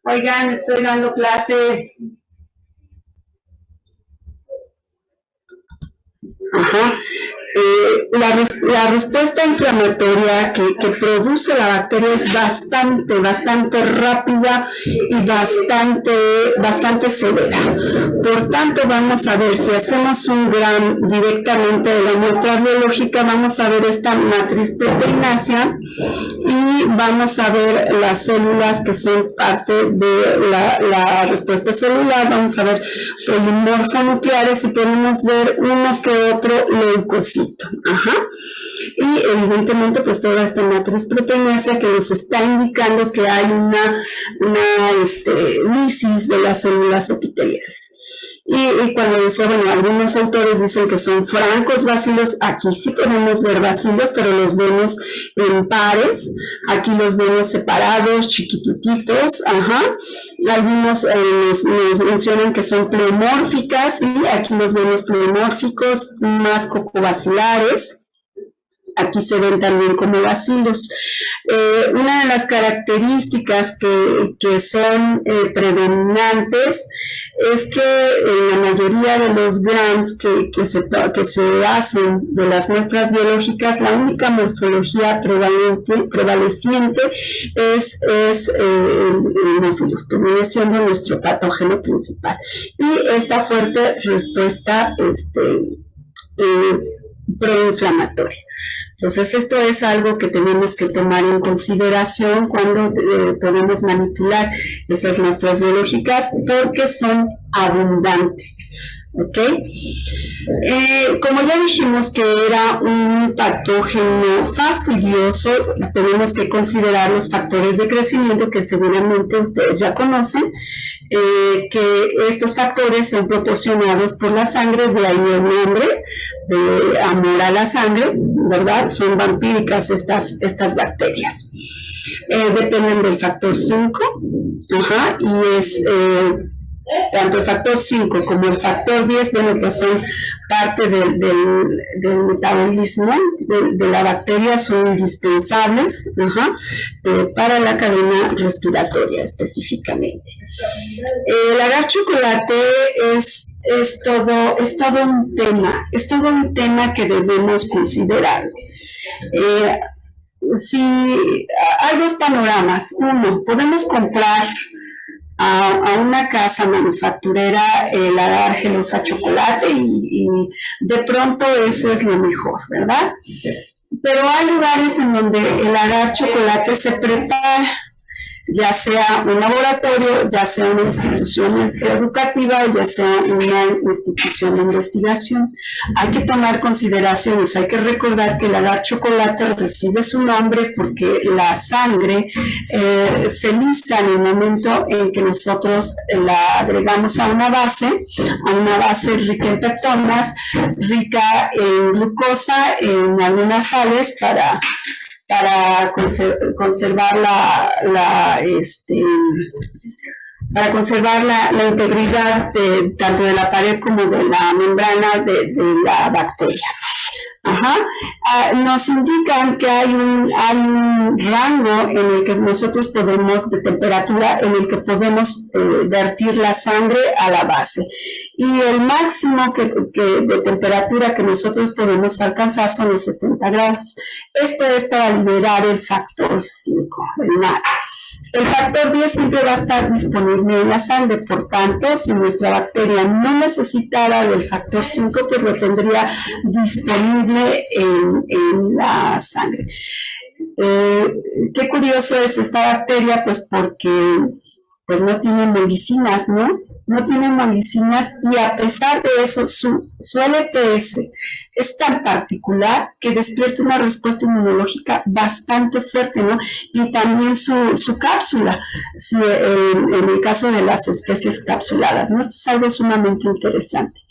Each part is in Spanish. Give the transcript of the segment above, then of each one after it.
Oigan, estoy dando clase. Ajá. La respuesta inflamatoria que produce la bacteria es bastante rápida y bastante severa. Por tanto, vamos a ver, si hacemos un gram directamente de la muestra biológica, vamos a ver esta matriz proteinácea y vamos a ver las células que son parte de la respuesta celular. Vamos a ver polimorfonucleares y podemos ver uno que otro leucocito. Ajá. Y evidentemente pues toda esta matriz proteinácea que nos está indicando que hay una lisis de las células epiteliales. Y cuando decía, bueno, algunos autores dicen que son francos bacilos, aquí sí podemos ver bacilos, pero los vemos en pares, aquí los vemos separados, chiquititos, ajá. Algunos nos mencionan que son pleomórficas, y aquí los vemos pleomórficos, más cocobacilares. Aquí se ven también como bacilos. Una de las características que son predominantes es que en la mayoría de los grams que se hacen de las muestras biológicas, la única morfología prevaleciente es el Haemophilus, que viene siendo nuestro patógeno principal. Y esta fuerte respuesta proinflamatoria. Entonces, esto es algo que tenemos que tomar en consideración cuando podemos manipular esas muestras biológicas, porque son abundantes. ¿Ok? Como ya dijimos que era un patógeno fastidioso, tenemos que considerar los factores de crecimiento que seguramente ustedes ya conocen, que estos factores son proporcionados por la sangre, de ahí el nombre, de amor a la sangre, ¿verdad? Son vampíricas estas bacterias. Dependen del factor 5, ajá, y es tanto el factor 5 como el factor 10, bueno, que son parte del metabolismo de la bacteria, son indispensables, ajá, para la cadena respiratoria específicamente. El agar chocolate es todo un tema que debemos considerar. Si hay dos panoramas. Uno, podemos comprar a una casa manufacturera el agar gelosa chocolate y de pronto eso es lo mejor, ¿verdad? Pero hay lugares en donde el agar chocolate se prepara, ya sea un laboratorio, ya sea una institución educativa, ya sea una institución de investigación. Hay que tomar consideraciones, hay que recordar que el agar chocolate recibe su nombre porque la sangre se lisa en el momento en que nosotros la agregamos a una base rica en peptonas, rica en glucosa, en algunas sales para conservar la integridad tanto de la pared como de la membrana de la bacteria. Ajá. Nos indican que hay un rango en el que nosotros podemos, de temperatura, en el que podemos vertir la sangre a la base. Y el máximo de temperatura que nosotros podemos alcanzar son los 70 grados. Esto es para liberar el factor 5, el NAD. El factor 10 siempre va a estar disponible en la sangre, por tanto, si nuestra bacteria no necesitara del factor 5, pues lo tendría disponible en la sangre. Qué curioso es esta bacteria, pues porque pues no tiene medicinas, ¿no? No tiene medicinas, y a pesar de eso su LPS es tan particular que despierta una respuesta inmunológica bastante fuerte, ¿no? Y también su cápsula, en el caso de las especies capsuladas, ¿no? Esto es algo sumamente interesante.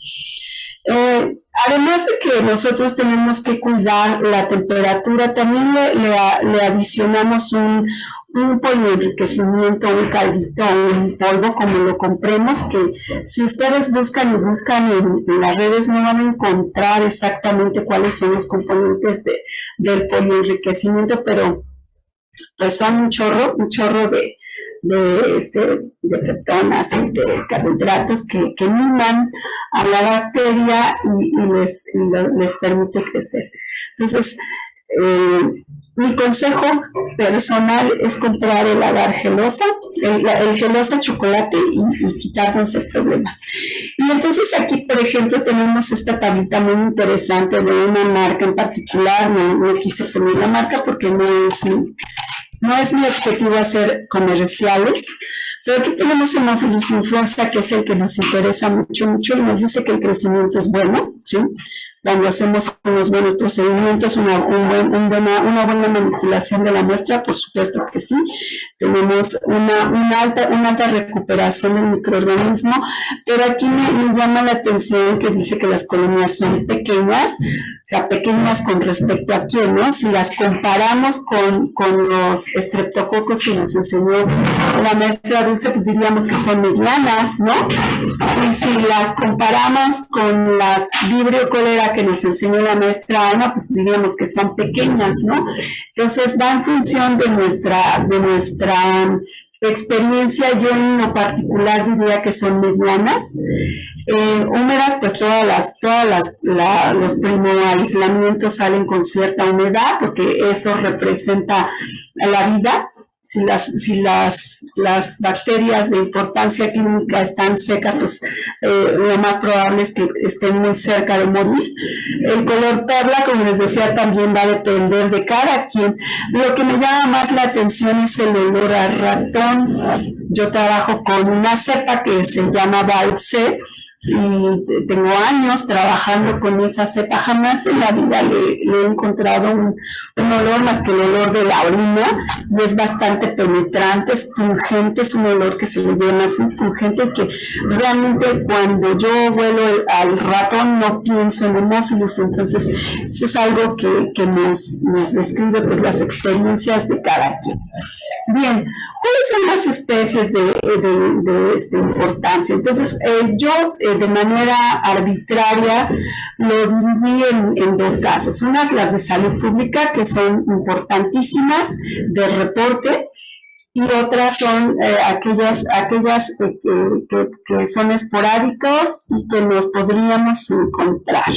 Además de que nosotros tenemos que cuidar la temperatura, también le adicionamos un polioenriquecimiento, un caldito, un polvo, como lo compremos, que si ustedes buscan en las redes no van a encontrar exactamente cuáles son los componentes del polioenriquecimiento, pero pues son un chorro de peptonas y de carbohidratos que miman a la bacteria y les permite crecer. Entonces, mi consejo personal es comprar el agar gelosa, el gelosa chocolate y quitarnos de problemas. Y entonces aquí, por ejemplo, tenemos esta tablita muy interesante de una marca en particular. No quise poner la marca porque no es mi objetivo hacer comerciales, pero aquí tenemos Haemophilus influenza, que es el que nos interesa mucho, y nos dice que el crecimiento es bueno, ¿sí? Cuando hacemos unos buenos procedimientos, una buena manipulación de la muestra, por supuesto que sí. Tenemos una alta recuperación del microorganismo, pero aquí me llama la atención que dice que las colonias son pequeñas, o sea, pequeñas con respecto a quién, ¿no? Si las comparamos con los estreptococos que nos enseñó la maestra Dulce, pues diríamos que son medianas, ¿no? Y si las comparamos con las Vibrio cholera que nos enseñó la maestra Ana, pues diríamos que son pequeñas, ¿no? Entonces, va en función de nuestra experiencia. Yo en lo particular diría que son medianas. Húmedas, pues los primoaislamientos salen con cierta humedad, porque eso representa la vida. Si las bacterias de importancia clínica están secas, pues lo más probable es que estén muy cerca de morir. El color perla, como les decía, también va a depender de cada quien. Lo que me llama más la atención es el olor a ratón. Yo trabajo con una cepa que se llama Valp-C, y tengo años trabajando con esa cepa. Jamás en la vida le he encontrado un olor más que el olor de la orina, y es bastante penetrante, es pungente, es un olor que se le llama así pungente, que realmente cuando yo huelo al ratón no pienso en Haemophilus. Entonces eso es algo que nos describe pues las experiencias de cada quien. Bien, ¿cuáles son las especies de importancia? Entonces, yo de manera arbitraria lo dividí en dos casos. Unas, las de salud pública, que son importantísimas, de reporte, y otras son aquellas que son esporádicos y que nos podríamos encontrar.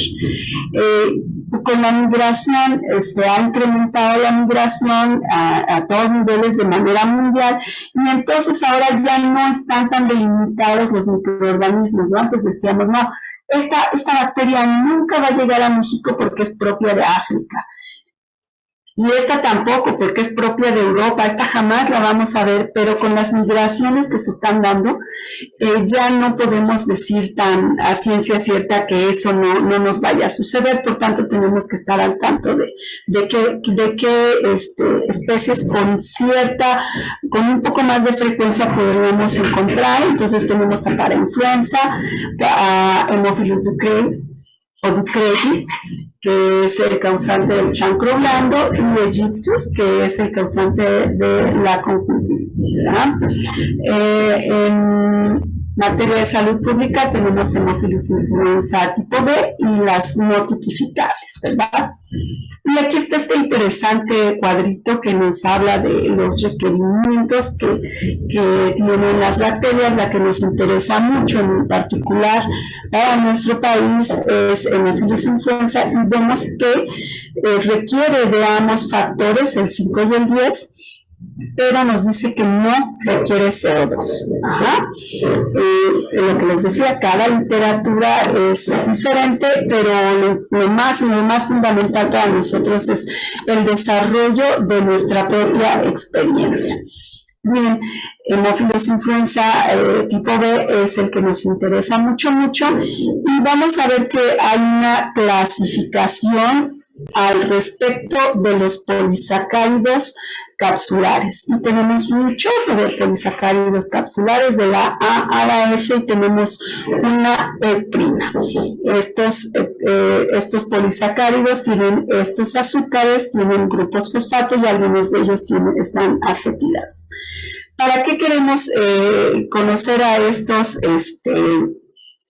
Con la migración, se ha incrementado la migración a todos niveles de manera mundial, y entonces ahora ya no están tan delimitados los microorganismos, ¿no? Antes decíamos, no, esta bacteria nunca va a llegar a México porque es propia de África. Y esta tampoco, porque es propia de Europa. Esta jamás la vamos a ver, pero con las migraciones que se están dando, ya no podemos decir tan a ciencia cierta que eso no nos vaya a suceder. Por tanto, tenemos que estar al tanto de qué especies con un poco más de frecuencia podríamos encontrar. Entonces tenemos a parainfluenza, a Haemophilus ducreyi, que es el causante del chancro blando, y Aegyptus, que es el causante de la conjuntivitis. En materia de salud pública tenemos Haemophilus influenza tipo B y las no tipificables, ¿verdad? Y aquí está este interesante cuadrito que nos habla de los requerimientos que tienen las bacterias. La que nos interesa mucho en particular para nuestro país es Haemophilus influenza, y vemos que requiere de ambos factores, el 5 y el 10, pero nos dice que no requiere CO2. Lo que les decía, cada literatura es diferente, pero lo más fundamental para nosotros es el desarrollo de nuestra propia experiencia. Bien, Haemophilus influenza tipo B es el que nos interesa mucho, y vamos a ver que hay una clasificación al respecto de los polisacáridos capsulares, y tenemos un chorro de polisacáridos capsulares de la A a la F, y tenemos una E'. Estos polisacáridos tienen estos azúcares, tienen grupos fosfato, y algunos de ellos están acetilados. ¿Para qué queremos conocer a estos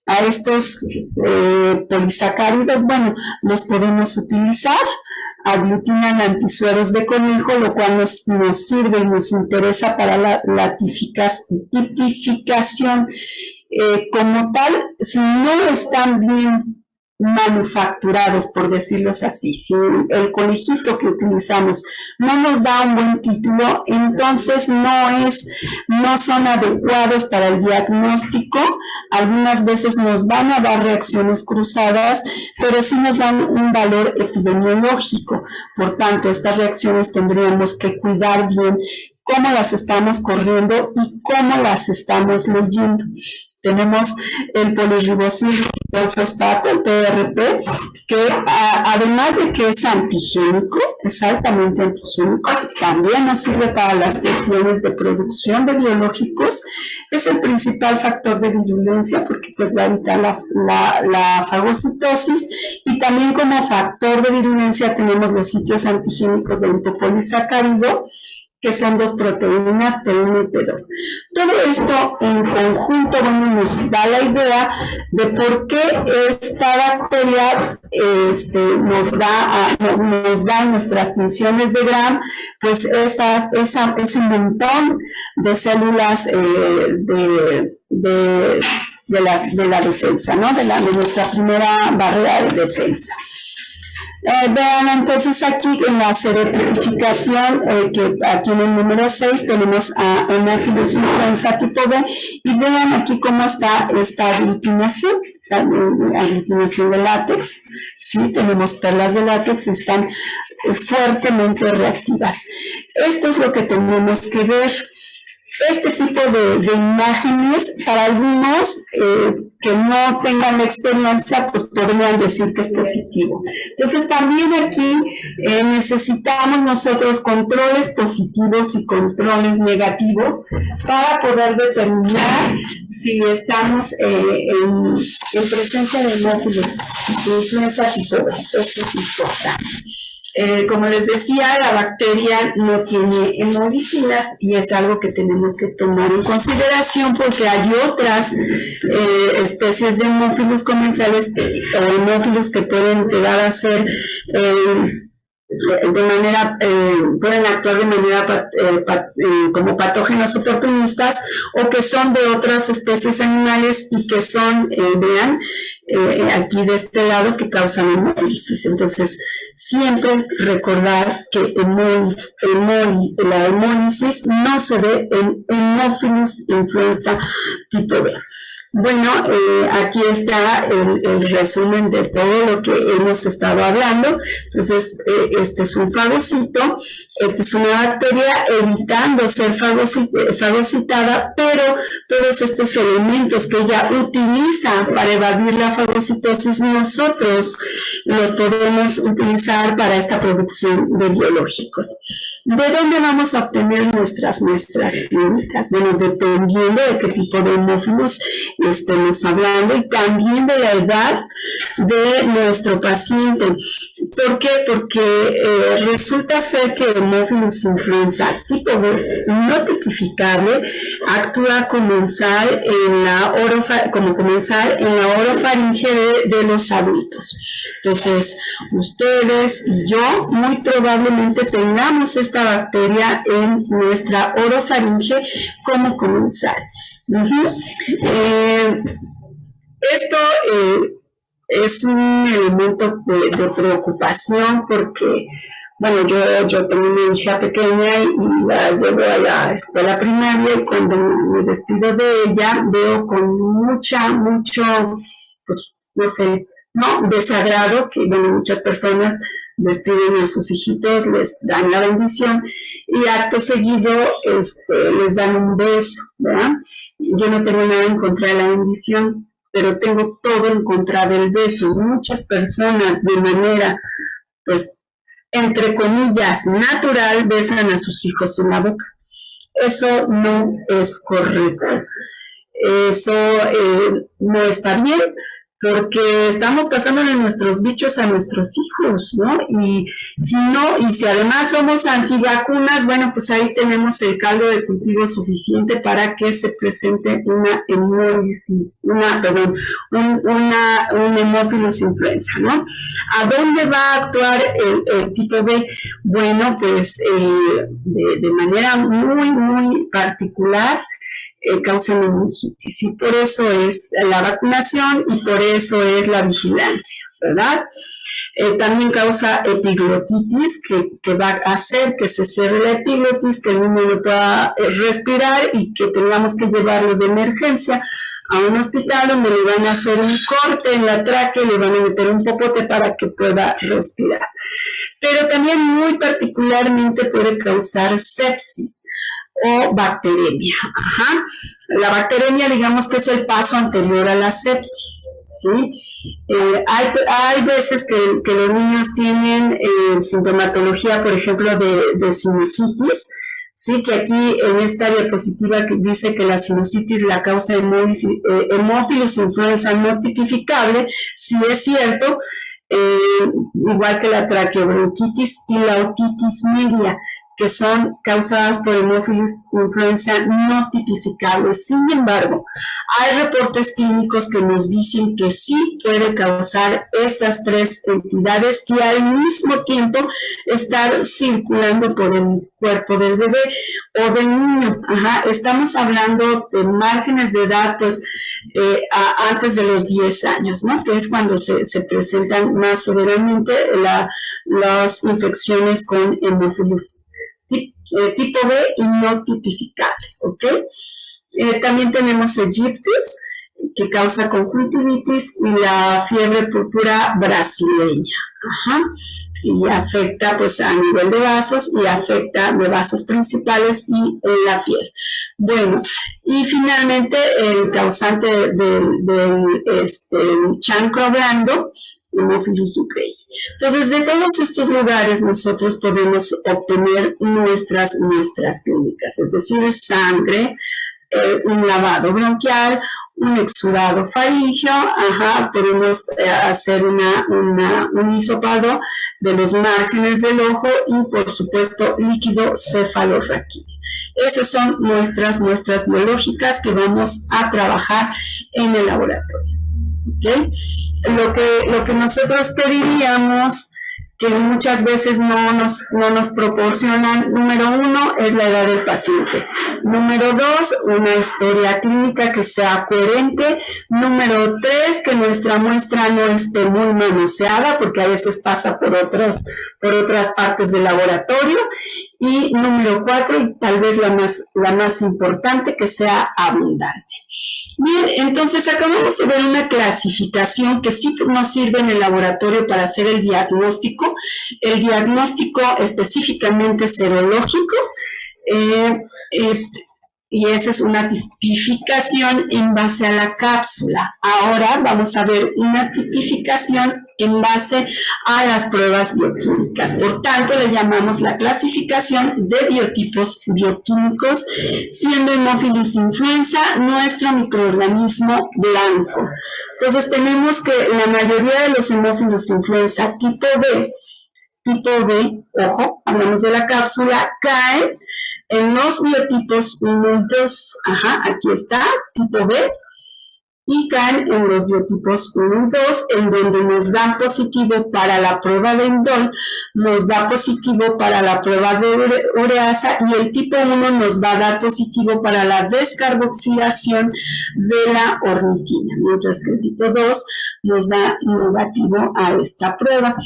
a estos polisacáridos, bueno, los podemos utilizar, aglutinan antisueros de conejo, lo cual nos sirve y nos interesa para la tipificación. Como tal, si no están bien manufacturados, por decirlos así, si el conejito que utilizamos no nos da un buen título, entonces no son adecuados para el diagnóstico. Algunas veces nos van a dar reacciones cruzadas, pero sí nos dan un valor epidemiológico. Por tanto, estas reacciones tendríamos que cuidar bien cómo las estamos corriendo y cómo las estamos leyendo. Tenemos el polirribosilo fosfato, el PRP, que además de que es antigénico, es altamente antigénico, también nos sirve para las cuestiones de producción de biológicos, es el principal factor de virulencia porque pues va a evitar la fagocitosis, y también como factor de virulencia tenemos los sitios antigénicos del lipopolisacárido, que son 2 proteínas, P1 y P2. Todo esto en conjunto nos da la idea de por qué esta bacteria nos da en nuestras tinciones de Gram, pues ese montón de células de la defensa, ¿no? de nuestra primera barrera de defensa. Vean entonces aquí en la serotipificación, que aquí en el número 6 tenemos a Haemophilus influenza tipo B, y vean aquí cómo está esta aglutinación de látex. Sí, tenemos perlas de látex, están fuertemente reactivas. Esto es lo que tenemos que ver. Este tipo de imágenes, para algunos que no tengan la experiencia, pues podrían decir que es positivo. Entonces también aquí necesitamos nosotros controles positivos y controles negativos para poder determinar si estamos en presencia de Haemophilus influenza tipo B. Esto es importante. Como les decía, la bacteria no tiene hemolicinas y es algo que tenemos que tomar en consideración porque hay otras especies de hemófilos comensales o hemófilos que pueden llegar a ser pueden actuar de manera como patógenos oportunistas, o que son de otras especies animales y que son, vean, aquí de este lado, que causan hemólisis. Entonces, siempre recordar que la hemólisis no se ve en Haemophilus influenza tipo B. Bueno, aquí está el resumen de todo lo que hemos estado hablando. Entonces, este es un fagocito, esta es una bacteria evitando ser fagocitada, pero todos estos elementos que ella utiliza para evadir la fagocitosis, nosotros los podemos utilizar para esta producción de biológicos. ¿De dónde vamos a obtener nuestras muestras clínicas? Bueno, dependiendo de qué tipo de hemófilos estemos hablando y también de la edad de nuestro paciente. ¿Por qué? Porque resulta ser que el Haemophilus influenza tipo B no tipificable actúa como comensal en la orofaringe de los adultos. Entonces, ustedes y yo muy probablemente tengamos esta bacteria en nuestra orofaringe como comensal. Esto es un elemento de preocupación porque, bueno, yo tengo una hija pequeña y la llevo a la escuela primaria, y cuando me despido de ella veo con mucho, pues, no sé, no, desagrado que, bueno, muchas personas despiden a sus hijitos, les dan la bendición y acto seguido les dan un beso, ¿verdad? Yo no tengo nada en contra de la bendición, pero tengo todo en contra del beso. Muchas personas de manera, pues, entre comillas, natural, besan a sus hijos en la boca. Eso no es correcto. Eso no está bien, porque estamos pasándole nuestros bichos a nuestros hijos, ¿no? Y si no, y si además somos antivacunas, bueno, pues ahí tenemos el caldo de cultivo suficiente para que se presente una hemólisis, un hemófilos influenza, ¿no? ¿A dónde va a actuar el tipo B? Bueno, pues de manera muy, muy particular, causa meningitis, y por eso es la vacunación y por eso es la vigilancia, ¿verdad? También causa epiglotitis, que va a hacer que se cierre la epiglotis, que el niño no pueda respirar y que tengamos que llevarlo de emergencia a un hospital donde le van a hacer un corte en la tráquea y le van a meter un popote para que pueda respirar. Pero también muy particularmente puede causar sepsis o bacteremia. Ajá. La bacteremia, digamos que es el paso anterior a la sepsis, ¿sí? Hay veces que los niños tienen sintomatología, por ejemplo, de sinusitis, sí, que aquí en esta diapositiva que dice que la sinusitis la causa hemófilos influenza no tipificable, sí es cierto, igual que la traqueobronquitis y la otitis media, que son causadas por hemófilos influenza no tipificables. Sin embargo, hay reportes clínicos que nos dicen que sí puede causar estas tres entidades y al mismo tiempo estar circulando por el cuerpo del bebé o del niño. Ajá. Estamos hablando de márgenes de edad, pues, antes de los 10 años, ¿no? Que es cuando se presentan más severamente las infecciones con hemófilos tipo B y no tipificable, ¿ok? También tenemos Egyptus, que causa conjuntivitis, y la fiebre púrpura brasileña. Ajá. Y afecta pues a nivel de vasos y afecta de vasos principales y en la piel. Bueno, y finalmente el causante del chancro blando, Haemophilus ukreyi. Entonces, de todos estos lugares nosotros podemos obtener nuestras muestras clínicas, es decir, sangre, un lavado bronquial, un exudado faríngeo, podemos hacer un hisopado de los márgenes del ojo y, por supuesto, líquido cefalorraquídeo. Esas son nuestras muestras biológicas que vamos a trabajar en el laboratorio. ¿Okay? Lo que nosotros pediríamos, que muchas veces no nos proporcionan, número 1, es la edad del paciente. Número 2, una historia clínica que sea coherente. Número 3, que nuestra muestra no esté muy manoseada, porque a veces pasa por otras partes del laboratorio. Y número 4, y tal vez la más importante, que sea abundante. Bien, entonces acabamos de ver una clasificación que sí nos sirve en el laboratorio para hacer el diagnóstico específicamente serológico, y esa es una tipificación en base a la cápsula. Ahora vamos a ver una tipificación en base a las pruebas bioquímicas. Por tanto, le llamamos la clasificación de biotipos bioquímicos, siendo Haemophilus influenza nuestro microorganismo blanco. Entonces, tenemos que la mayoría de los Haemophilus influenza tipo B, ojo, hablamos de la cápsula, caen en los biotipos 1 y 2, aquí está, tipo B, y caen en los biotipos 1 y 2, en donde nos dan positivo para la prueba de indol, nos da positivo para la prueba de ureasa, y el tipo 1 nos va a dar positivo para la descarboxilación de la ornitina, mientras que el tipo 2 nos da negativo a esta prueba.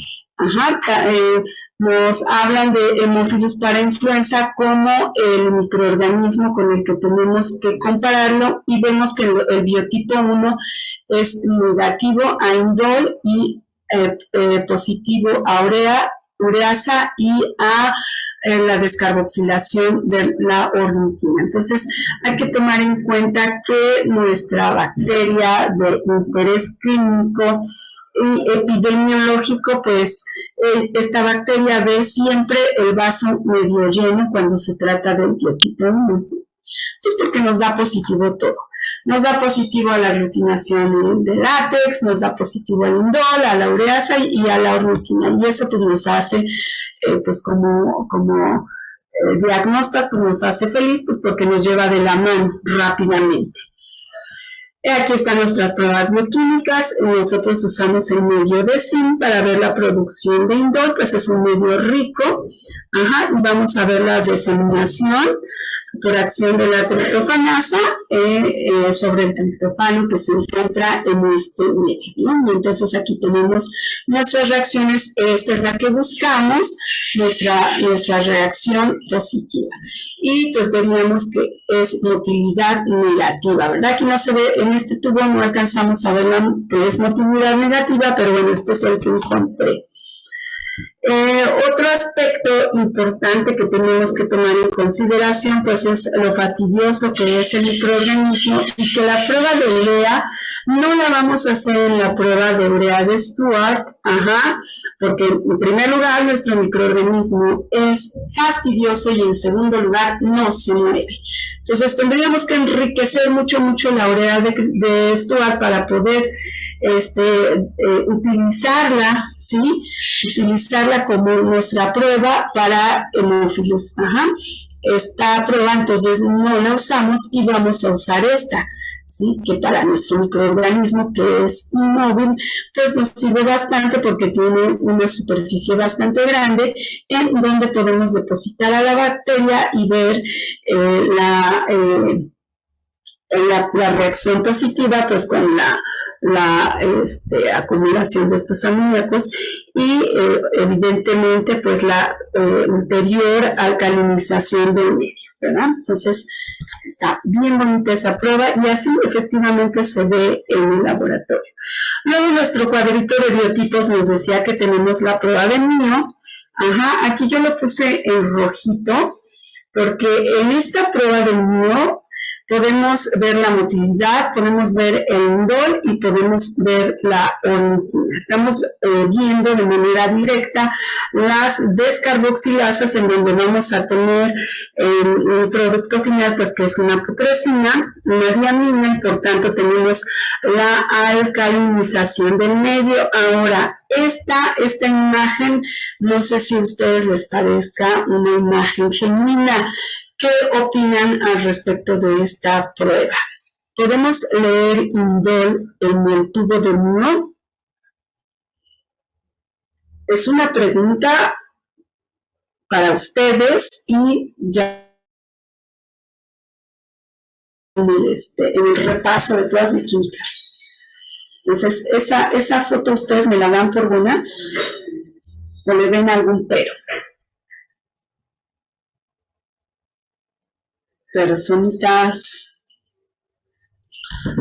Nos hablan de hemófilos para influenza como el microorganismo con el que tenemos que compararlo, y vemos que el biotipo 1 es negativo a indol y positivo a ureasa y a la descarboxilación de la ornitina. Entonces, hay que tomar en cuenta que nuestra bacteria de interés clínico y epidemiológico, pues esta bacteria ve siempre el vaso medio lleno cuando se trata del biotipo 1, pues porque nos da positivo todo. Nos da positivo a la aglutinación de látex, nos da positivo al indol, a la ureasa y a la ornitina. Y eso pues nos hace, pues como diagnostas, pues nos hace feliz, pues porque nos lleva de la mano rápidamente. Aquí están nuestras pruebas bioquímicas. Nosotros usamos el medio de zinc para ver la producción de indol, pues es un medio rico. Vamos a ver la diseminación por acción de la triptofanasa sobre el triptofano que se encuentra en este medio, ¿no? Y entonces aquí tenemos nuestras reacciones. Esta es la que buscamos, nuestra reacción positiva. Y pues veríamos que es motilidad negativa, ¿verdad? Aquí no se ve, en este tubo no alcanzamos a ver que es motilidad negativa, pero bueno, este es el que encontré. Otro aspecto importante que tenemos que tomar en consideración pues es lo fastidioso que es el microorganismo y que la prueba de urea no la vamos a hacer en la prueba de urea de Stuart, porque en primer lugar nuestro microorganismo es fastidioso y en segundo lugar no se mueve. Entonces tendríamos que enriquecer mucho la urea de Stuart para poder utilizarla, ¿sí? Utilizarla como nuestra prueba para hemófilos. Esta prueba entonces no la usamos y vamos a usar esta, ¿sí? Que para nuestro microorganismo que es inmóvil, pues nos sirve bastante porque tiene una superficie bastante grande en donde podemos depositar a la bacteria y ver la reacción positiva pues con la acumulación de estos amoníacos y evidentemente pues la ulterior alcalinización del medio, ¿verdad? Entonces está bien bonita esa prueba y así efectivamente se ve en el laboratorio. Luego nuestro cuadrito de biotipos nos decía que tenemos la prueba de MIO. Aquí yo lo puse en rojito porque en esta prueba de MIO podemos ver la motilidad, podemos ver el indol y podemos ver la ornitina. Estamos viendo de manera directa las descarboxilasas en donde vamos a tener un producto final, pues que es una putrescina, una diamina y por tanto tenemos la alcalinización del medio. Ahora, esta imagen, no sé si a ustedes les parezca una imagen genuina. ¿Qué opinan al respecto de esta prueba? ¿Podemos leer indol en el tubo de MIO? Es una pregunta para ustedes y ya en el repaso de todas mis químicas. Entonces, esa foto ustedes me la dan por buena o le ven algún pero. Personitas.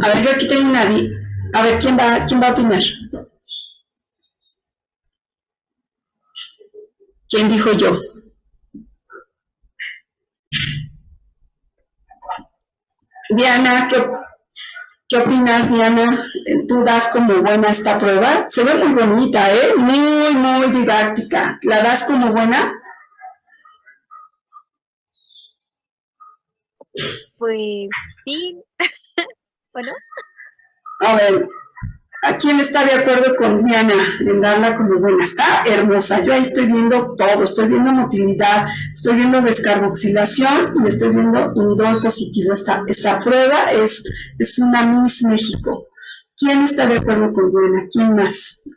A ver, yo aquí tengo una. A ver, ¿quién va a opinar? ¿Quién dijo yo? Diana, ¿qué opinas, Diana? ¿Tú das como buena esta prueba? Se ve muy bonita, muy didáctica. ¿La das como buena? Pues sí, bueno. A ver, ¿a quién está de acuerdo con Diana en darla como buena? Está hermosa, yo ahí estoy viendo todo, estoy viendo motilidad, estoy viendo descarboxilación y estoy viendo indol positivo. Esta prueba es una Miss México. ¿Quién está de acuerdo con Diana? ¿Quién más?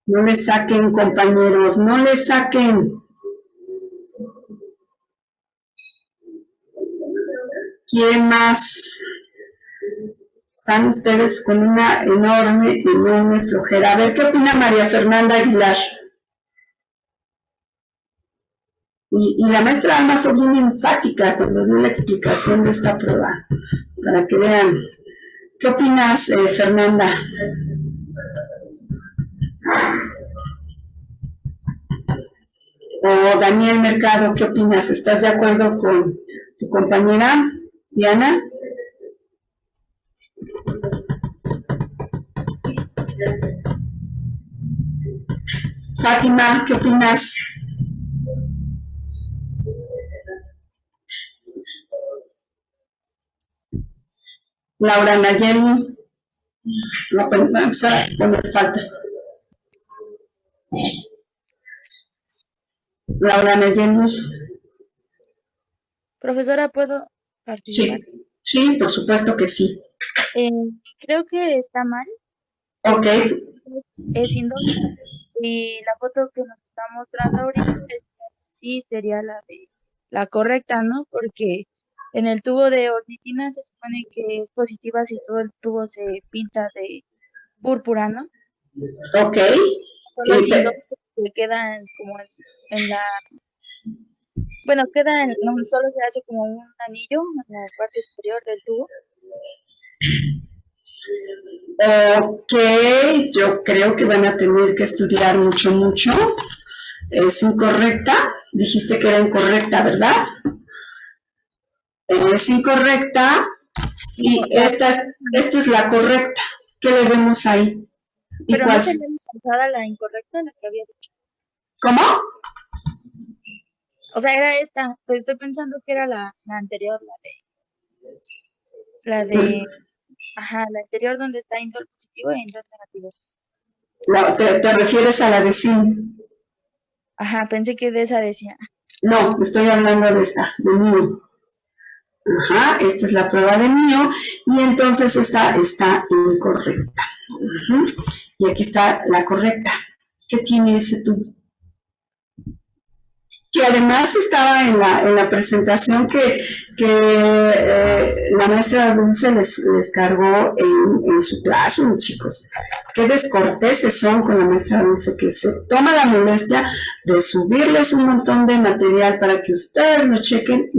No le saquen, compañeros, no le saquen. ¿Quién más? Están ustedes con una enorme flojera. A ver, ¿qué opina María Fernanda Aguilar? Y la maestra Alma fue bien enfática cuando dio la explicación de esta prueba, para que vean. ¿Qué opinas, Fernanda? O Daniel Mercado, ¿qué opinas? ¿Estás de acuerdo con tu compañera Diana? Fátima, ¿qué opinas? Laura Nayeli. No, pues, vamos a poner faltas. Laura Nayeli. Profesora, ¿puedo participar? Sí, por supuesto que sí. Creo que está mal. Ok. Es indómita. Y la foto que nos está mostrando ahorita sí sería la correcta, ¿no? Porque en el tubo de ornitina se supone que es positiva si todo el tubo se pinta de púrpura, ¿no? Ok. Solo es indómita que queda como en la... Bueno, no, solo se hace como un anillo en la parte superior del tubo. Ok, yo creo que van a tener que estudiar mucho. Es incorrecta. Dijiste que era incorrecta, ¿verdad? Es incorrecta y esta es la correcta. ¿Qué le vemos ahí? Pero no sería alcanzada la incorrecta, la que había dicho. ¿Cómo? O sea, era esta. Pues estoy pensando que era la anterior, la anterior donde está indol positivo e indol negativo. ¿Te refieres a la de sim? Ajá, pensé que de esa decía. No, estoy hablando de esta, de mío. Ajá, esta es la prueba de mío y entonces esta está incorrecta. Y aquí está la correcta. ¿Qué tiene ese tubo? Que además estaba en la presentación que la maestra Dulce les cargó en su clase, chicos. Qué descorteses son con la maestra Dulce, que se toma la molestia de subirles un montón de material para que ustedes lo chequen.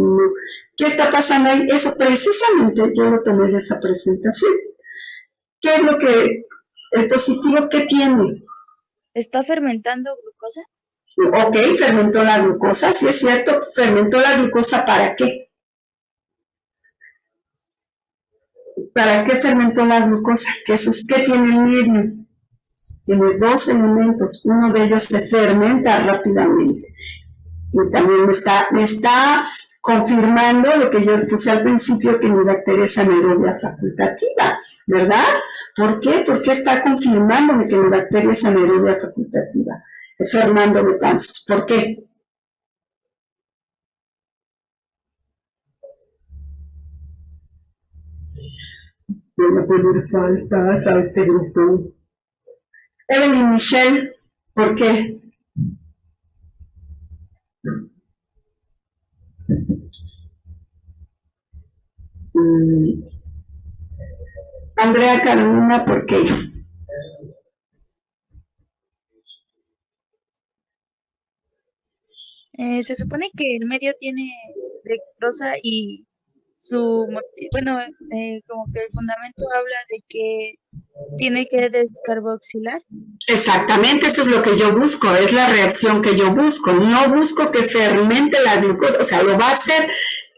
¿Qué está pasando ahí? Eso precisamente yo lo tomé de esa presentación. ¿Qué es lo que, el positivo que tiene? ¿Está fermentando glucosa? Ok, fermentó la glucosa, sí es cierto, fermentó la glucosa, ¿para qué? ¿Para qué fermentó la glucosa? ¿Qué tiene el medio? Tiene dos elementos, uno de ellos se fermenta rápidamente. Y también me está confirmando lo que yo puse al principio, que mi bacteria es anaerobia facultativa, ¿verdad? ¿Por qué? Porque está confirmándome que mi bacteria es anaerobia facultativa. Fernando Betanzos, ¿por qué? Voy a poner faltas a este grupo. Evelyn Michelle, ¿por qué? Andrea Carolina, ¿por qué? Se supone que el medio tiene dextrosa y como que el fundamento habla de que tiene que descarboxilar. Exactamente, eso es lo que yo busco, es la reacción que yo busco. No busco que fermente la glucosa, o sea, lo va a hacer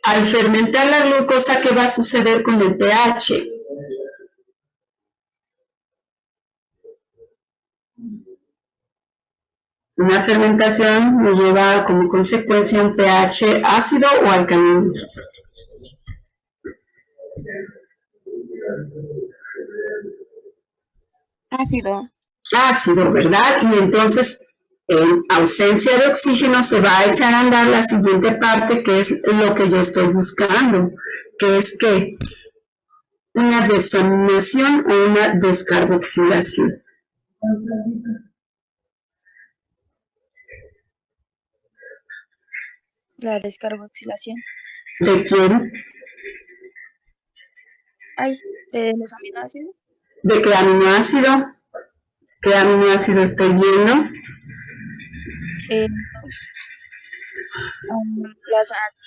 al fermentar la glucosa. ¿Qué va a suceder con el pH? Una fermentación me lleva como consecuencia un pH ácido o alcalino. Ácido, ¿verdad? Y entonces, en ausencia de oxígeno, se va a echar a andar la siguiente parte, que es lo que yo estoy buscando, que es que una desaminación o una descarboxilación. La descarboxilación. ¿De quién? ¿De los aminoácidos? ¿De qué aminoácido? ¿Qué aminoácido estoy viendo?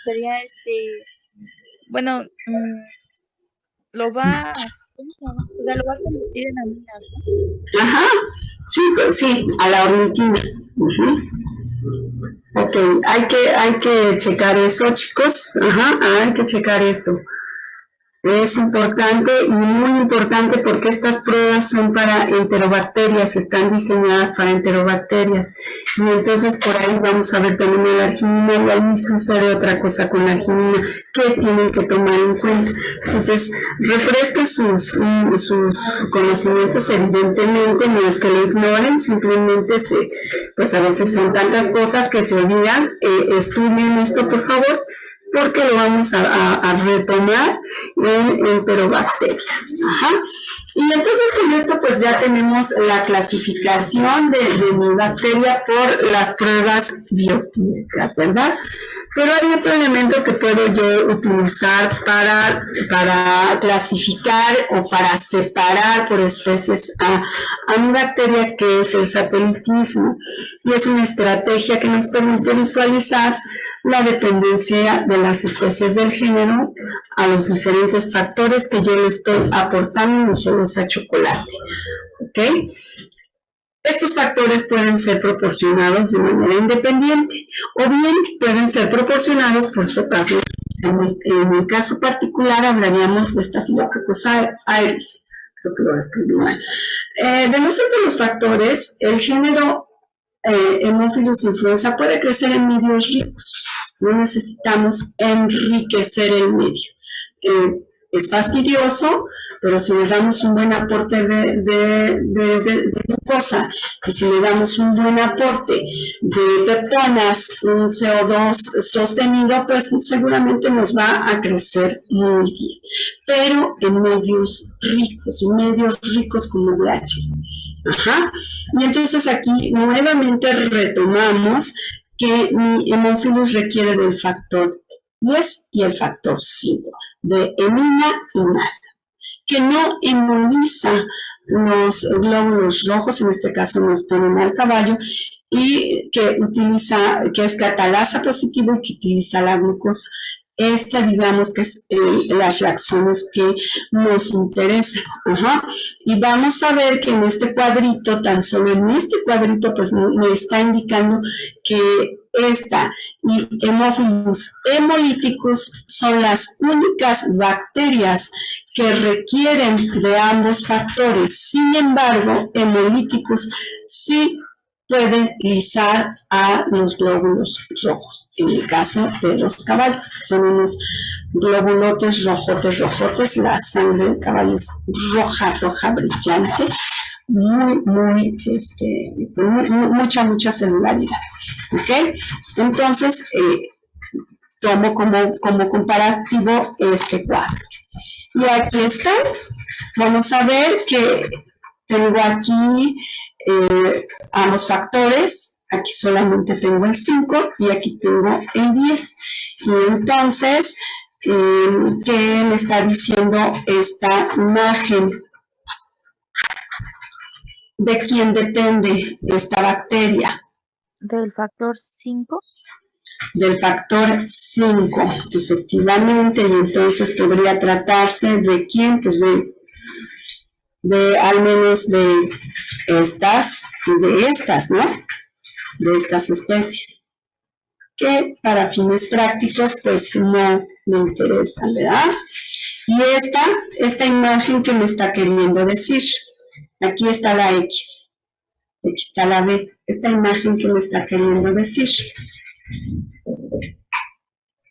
Sería lo va a convertir en aminas, ¿no? Ajá, sí, a la ornitina. Ok, hay que checar eso, chicos. Ajá, hay que checar eso. Es importante y muy importante porque estas pruebas son para enterobacterias, están diseñadas para enterobacterias. Y entonces por ahí vamos a ver también la arginina y ahí sucede otra cosa con la arginina que tienen que tomar en cuenta. Entonces, refresquen sus conocimientos, evidentemente, no es que lo ignoren, simplemente pues a veces son tantas cosas que se olvidan. Estudien esto, por favor, porque lo vamos a retomar en enterobacterias. Ajá. Y entonces con esto pues ya tenemos la clasificación de mi bacteria por las pruebas bioquímicas, ¿verdad? Pero hay otro elemento que puedo yo utilizar para clasificar o para separar por especies a mi bacteria, que es el satelitismo. Y es una estrategia que nos permite visualizar la dependencia de las especies del género a los diferentes factores que yo le estoy aportando en mi gelosa chocolate. ¿Ok? Estos factores pueden ser proporcionados de manera independiente o bien pueden ser proporcionados por su caso. En el caso particular hablaríamos de Staphylococcus aureus. Creo que lo escribí mal. De no ser por los factores, el género Haemophilus influenza puede crecer en medios ricos. No necesitamos enriquecer el medio. Es fastidioso, pero si le damos un buen aporte de glucosa y si le damos un buen aporte de peptonas, un CO2 sostenido, pues seguramente nos va a crecer muy bien. Pero en medios ricos como DH. Ajá. Y entonces aquí nuevamente retomamos que mi Haemophilus requiere del factor 10 y el factor 5, de hemina y nada, que no hemoliza los glóbulos rojos, en este caso nos ponen al caballo, y que es catalasa positivo y que utiliza la glucosa. Esta, digamos que es las reacciones que nos interesan. Ajá. Y vamos a ver que en este cuadrito, tan solo en este cuadrito, pues me está indicando que esta y Haemophilus hemolyticus son las únicas bacterias que requieren de ambos factores. Sin embargo, hemolíticos sí pueden lisar a los glóbulos rojos, en el caso de los caballos, que son unos globulotes rojotes, la sangre del caballo es roja, brillante, mucha celularidad, ¿ok? Entonces, tomo como comparativo este cuadro. Y aquí está, vamos a ver que tengo aquí ambos factores, aquí solamente tengo el 5 y aquí tengo el 10. Y entonces, ¿qué me está diciendo esta imagen? ¿De quién depende esta bacteria? Del factor 5. Del factor 5, efectivamente, y entonces podría tratarse de quién, pues de al menos de estas y de estas, ¿no? De estas especies, que para fines prácticos pues no me interesan, ¿verdad? Y esta imagen que me está queriendo decir, aquí está la X, aquí está la B, esta imagen que me está queriendo decir.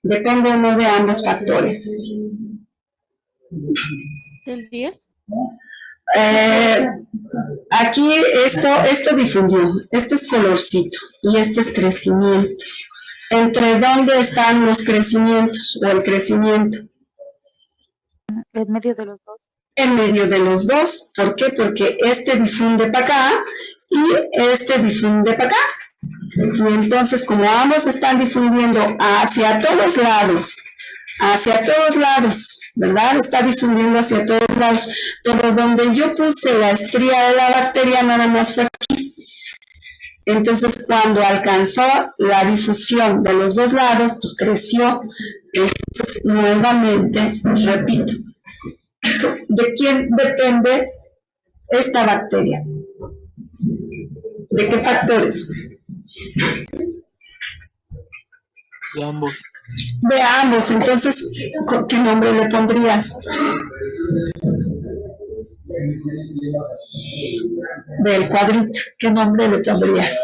Depende o no de ambos factores. ¿Del 10? Aquí esto difundió, este es colorcito y este es crecimiento. ¿Entre dónde están los crecimientos o el crecimiento? En medio de los dos. En medio de los dos. ¿Por qué? Porque este difunde para acá y este difunde para acá. Y entonces, como ambos están difundiendo hacia todos lados, ¿verdad? Está difundiendo hacia todos lados, pero donde yo puse la estría de la bacteria nada más fue aquí. Entonces, cuando alcanzó la difusión de los dos lados, pues creció. Entonces, nuevamente, repito, ¿de quién depende esta bacteria? ¿De qué factores? De ambos. De ambos, entonces, ¿qué nombre le pondrías? Del cuadrito, ¿qué nombre le pondrías?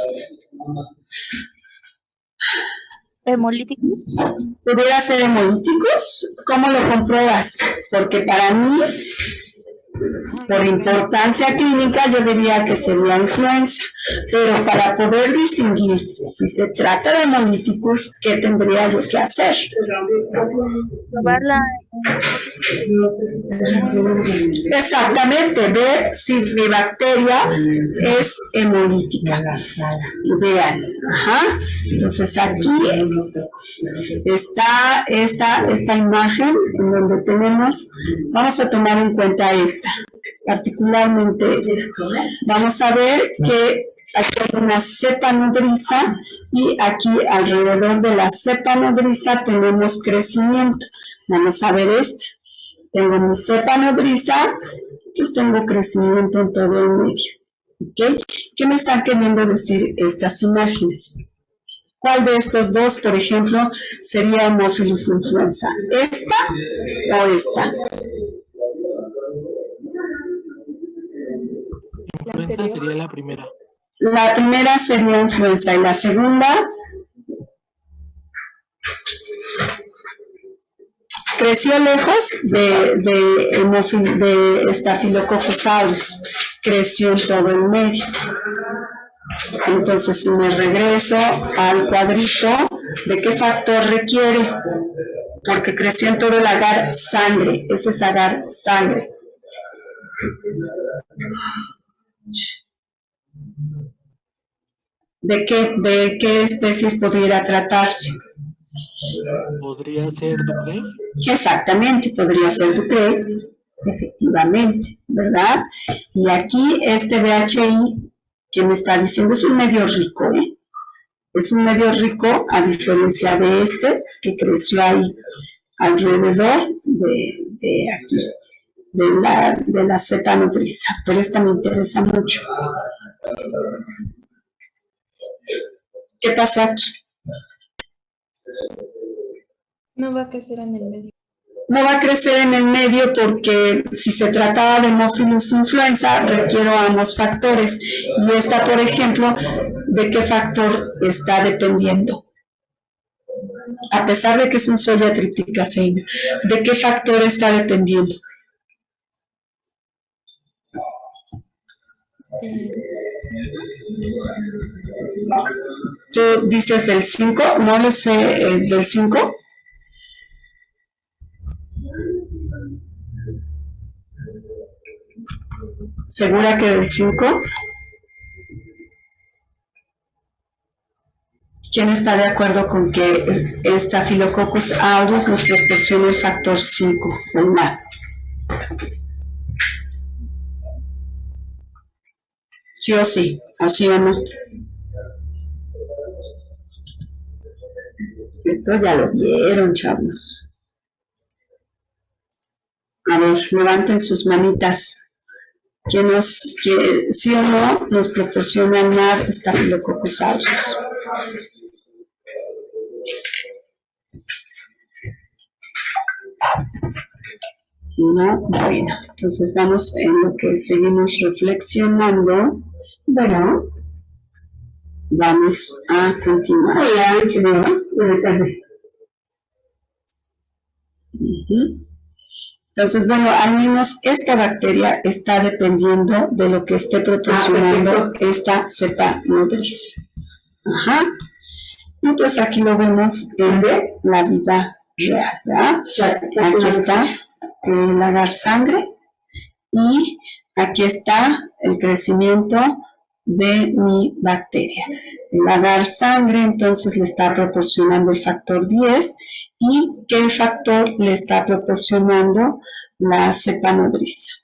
¿Hemolíticos? ¿Pudiera ser hemolíticos? ¿Cómo lo compruebas? Porque para mí, por importancia clínica, yo diría que sería influenza, pero para poder distinguir si se trata de hemolíticos, ¿qué tendría yo que hacer? Probarla Exactamente, ver si mi bacteria es hemolítica. Vean, ajá. Entonces aquí está esta imagen en donde tenemos, vamos a tomar en cuenta esta, particularmente esta. Vamos a ver que aquí hay una cepa nodriza y aquí alrededor de la cepa nodriza tenemos crecimiento. Vamos a ver esta. Tengo mi cepa nodriza, pues tengo crecimiento en todo el medio. ¿Okay? ¿Qué me están queriendo decir estas imágenes? ¿Cuál de estos dos, por ejemplo, sería Haemophilus influenza? ¿Esta o esta? Influenza sería la primera. La primera sería influenza y la segunda creció lejos de Staphylococcus aureus, creció en todo el medio. Entonces, si me regreso al cuadrito, ¿de qué factor requiere? Porque creció en todo el agar sangre, ese es agar sangre. ¿De qué especies pudiera tratarse? ¿Podría ser Duprey? Exactamente, podría ser Duprey, efectivamente, ¿verdad? Y aquí este BHI que me está diciendo es un medio rico, ¿eh? Es un medio rico a diferencia de este que creció ahí alrededor de aquí, de la cepa nodriza, pero esta me interesa mucho. ¿Qué pasó aquí? No va a crecer en el medio. No va a crecer en el medio porque si se trataba de Haemophilus influenza requiero ambos factores y esta, por ejemplo, ¿de qué factor está dependiendo? A pesar de que es un soya tripticaseína, ¿de qué factor está dependiendo? Tú dices el 5, no le sé del 5. ¿Segura que del 5? ¿Quién está de acuerdo con que Staphylococcus aureus nos proporciona el factor 5? ¿Verdad? ¿Sí o sí? ¿O sí o no? Esto ya lo vieron, chavos. A ver, levanten sus manitas. Que sí o no nos proporciona NAD Staphylococcus aureus. No, bueno, entonces vamos en lo que seguimos reflexionando. Bueno, vamos a continuar. Hola, buenas tardes. Entonces, bueno, al menos esta bacteria está dependiendo de lo que esté proporcionando esta cepa nodriza. Ajá. Y pues aquí lo vemos en la vida real, ¿verdad? Aquí está el agar sangre y aquí está el crecimiento de mi bacteria. El agar sangre entonces le está proporcionando el factor 10 y qué factor le está proporcionando la cepa nodriza.